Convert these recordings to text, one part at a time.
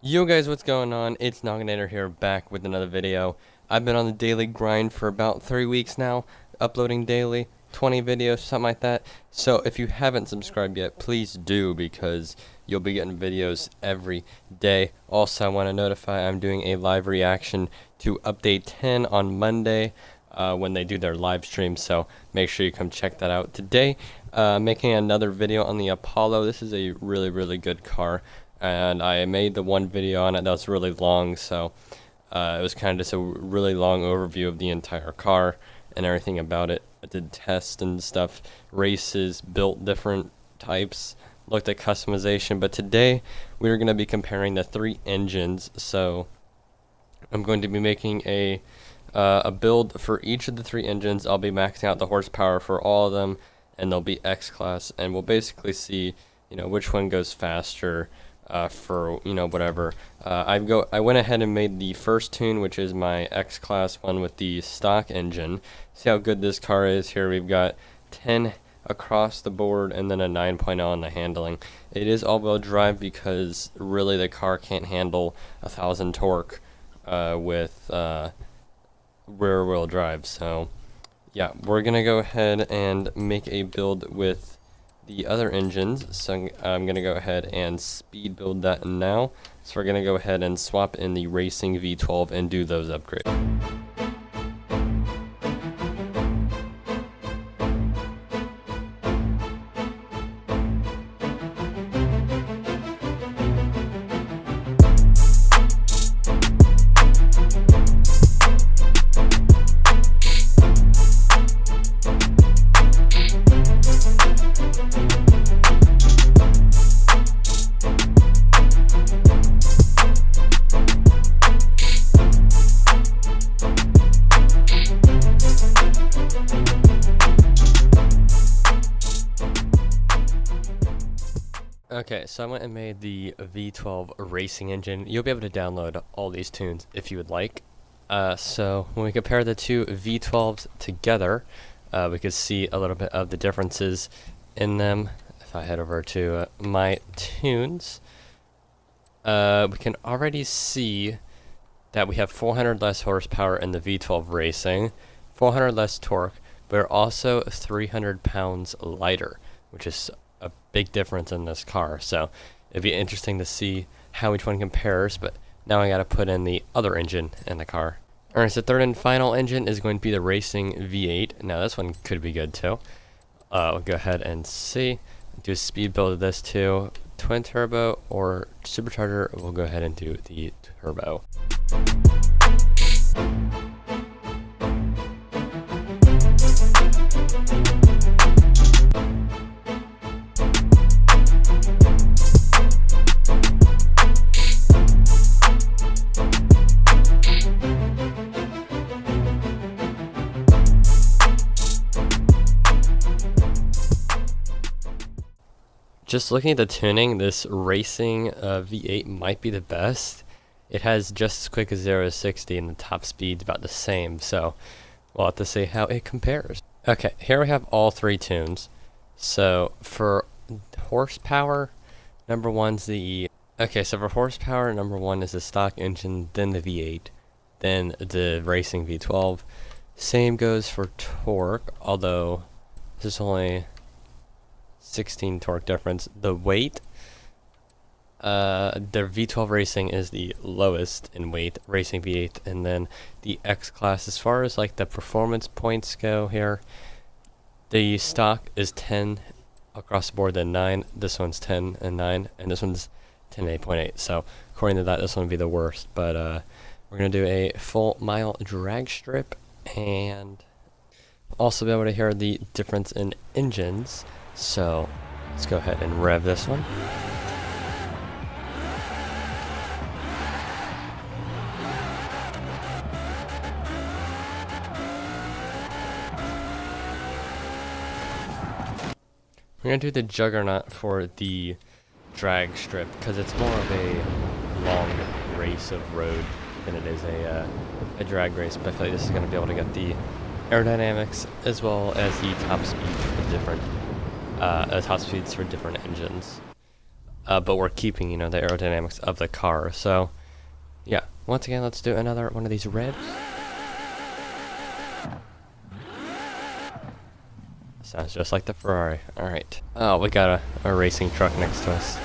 Yo guys, what's going on? It's Knogginator here, back with another video. I've been on the daily grind for about 3 weeks now, uploading daily, 20 videos, something like that. So if you haven't subscribed yet, please do, because you'll be getting videos every day. Also, I want to notify I'm doing a live reaction to Update 10 on Monday when they do their live stream, so make sure you come check that out. Today, making another video on the Apollo. This is a really good car. And I made the one video on it that was really long, so it was kind of just a really long overview of the entire car and everything about it. I did tests and stuff, races, built different types, looked at customization, but today we're going to be comparing the 3 engines. So I'm going to be making a build for each of the 3 engines. I'll be maxing out the horsepower for all of them, and they'll be X-Class, and we'll basically see, which one goes faster, for whatever. I went ahead and made the first tune, which is my X-Class one with the stock engine. See how good this car is. Here we've got 10 across the board and then a 9.0 on the handling. It is all-wheel drive because really the car can't handle 1,000 torque with rear-wheel drive. So yeah, we're gonna go ahead and make a build with the other engines, so I'm going to go ahead and speed build that now. So we're going to go ahead and swap in the racing V12 and do those upgrades. Okay, so I went and made the V12 racing engine. You'll be able to download all these tunes if you would like. So when we compare the two V12s together, we could see a little bit of the differences in them. If I head over to my tunes, we can already see that we have 400 less horsepower in the V12 racing, 400 less torque, but we're also 300 pounds lighter, which is a big difference in this car. So it'd be interesting to see how each one compares, but now I gotta put in the other engine in the car. Alright, so third and final engine is going to be the racing V8. Now this one could be good too. We'll go ahead and see. Do a speed build of this too. Twin turbo or supercharger, we'll go ahead and do the turbo. Just looking at the tuning, this racing V8 might be the best. It has just as quick as 0 to 60 and the top speed's about the same, so we'll have to see how it compares. Okay, here we have all 3 tunes. So for horsepower, number 1's the... Okay, so for horsepower, number 1 is the stock engine, then the V8, then the racing V12. Same goes for torque, although this is only 16 torque difference. The weight, the V12 racing is the lowest in weight, racing V8, and then the X-Class. As far as like the performance points go here, the stock is 10 across the board, then 9. This one's 10 and 9, and this one's 10 and 8.8. So according to that, this one would be the worst. But we're gonna do a full mile drag strip and also be able to hear the difference in engines. So let's go ahead and rev this one. We're going to do the Juggernaut for the drag strip because it's more of a long race of road than it is a drag race, but I feel like this is going to be able to get the aerodynamics as well as the top speed for the different top speeds for different engines. but we're keeping, you know, the aerodynamics of the car. So yeah, once again, let's do another one of these revs. Sounds just like the Ferrari. Alright. Oh, we got a racing truck next to us.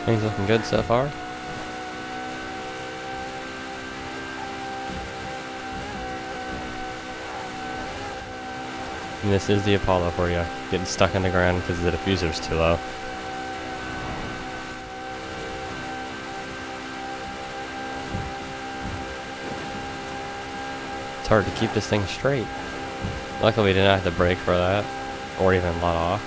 Things looking good so far. And this is the Apollo for you. Getting stuck on the ground because the diffuser's too low. It's hard to keep this thing straight. Luckily we didn't have to brake for that, or even let off.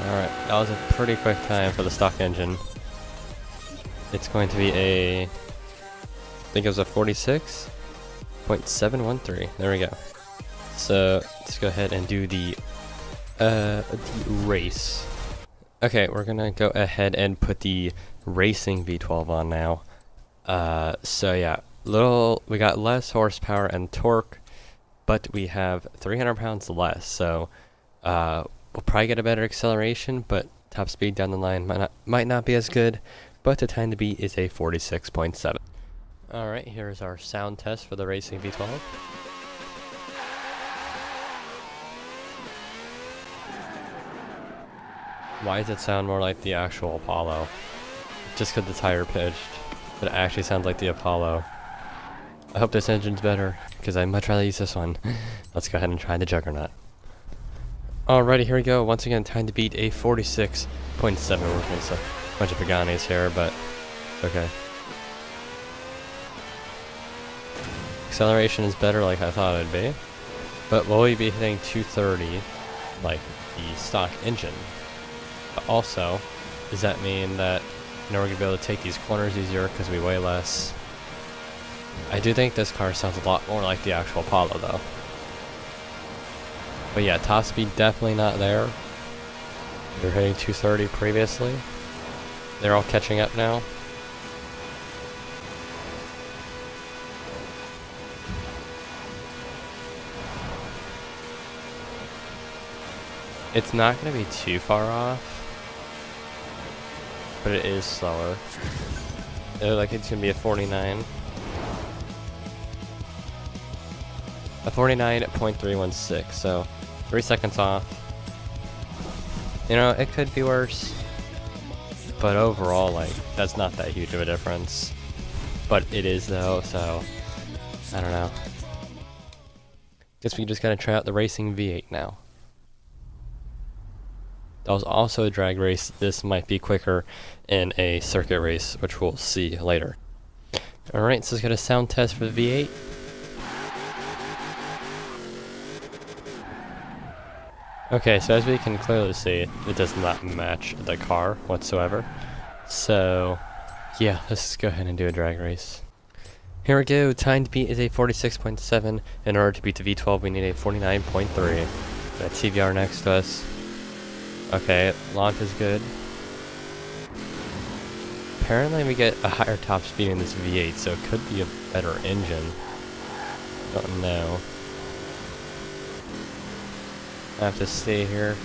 Alright, that was a pretty quick time for the stock engine. It's going to be I think it was a 46.713. There we go. So let's go ahead and do the race. Okay, we're gonna go ahead and put the racing V12 on now. So yeah, we got less horsepower and torque, but we have 300 pounds less. So we'll probably get a better acceleration, but top speed down the line might not be as good. But the time to beat is a 46.7. Alright, here's our sound test for the racing V12. Why does it sound more like the actual Apollo? Just because the tire pitched, but it actually sounds like the Apollo. I hope this engine's better, because I'd much rather use this one. Let's go ahead and try the Juggernaut. Alrighty, here we go. Once again, time to beat a 46.7. We're going to bunch of Paganis here, but it's okay. Acceleration is better like I thought it'd be, but will we be hitting 230 like the stock engine? But also, does that mean that, you know, we're gonna be able to take these corners easier because we weigh less? I do think this car sounds a lot more like the actual Apollo though. But yeah, top speed definitely not there. We were hitting 230 previously. They're all catching up now. It's not going to be too far off, but it is slower. It looks like it's going to be a 49. A 49.316, so 3 seconds off. You know, it could be worse. But overall, like, that's not that huge of a difference. But it is though, so I don't know. Guess we just gotta try out the racing V8 now. That was also a drag race. This might be quicker in a circuit race, which we'll see later. Alright, so let's get a sound test for the V8. Okay, so as we can clearly see, it does not match the car whatsoever. So, yeah, let's go ahead and do a drag race. Here we go, time to beat is a 46.7. In order to beat the V12, we need a 49.3. Got TVR next to us. Okay, launch is good. Apparently we get a higher top speed in this V8, so it could be a better engine. Don't know. I have to stay here.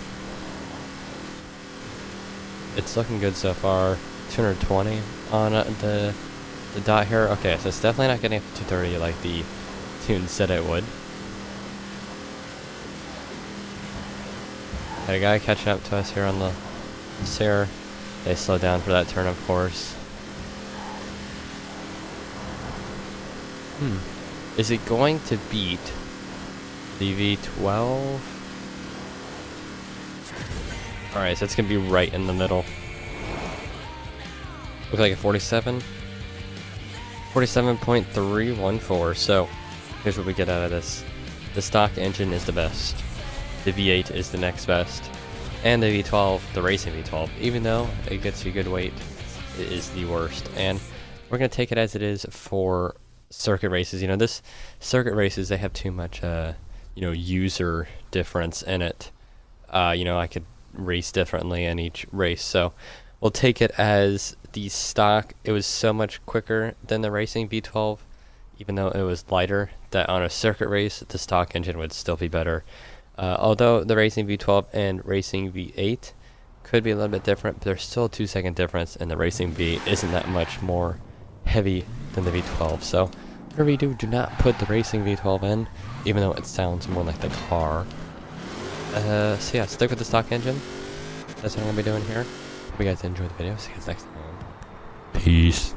It's looking good so far. 220 on the dot here. Okay, so it's definitely not getting up to 230 like the tune said it would. Got a guy catching up to us here on the stair. They slow down for that turn, of course. Is it going to beat the V12? Alright, so it's gonna be right in the middle. Looks like a 47. 47.314. So, here's what we get out of this. The stock engine is the best. The V8 is the next best. And the V12, the racing V12, even though it gets you good weight, it is the worst. And we're gonna take it as it is for circuit races. You know, this circuit races, they have too much, you know, user difference in it. You know, I could race differently in each race. So we'll take it as the stock. It was so much quicker than the racing V12, even though it was lighter, that on a circuit race, the stock engine would still be better. Although the racing V12 and racing V8 could be a little bit different, but there's still a 2-second difference, and the racing V isn't that much more heavy than the V12. So whatever you do not put the racing V12 in, even though it sounds more like the car. So yeah, stick with the stock engine. That's what I'm going to be doing here. Hope you guys enjoyed the video. See you guys next time. Peace.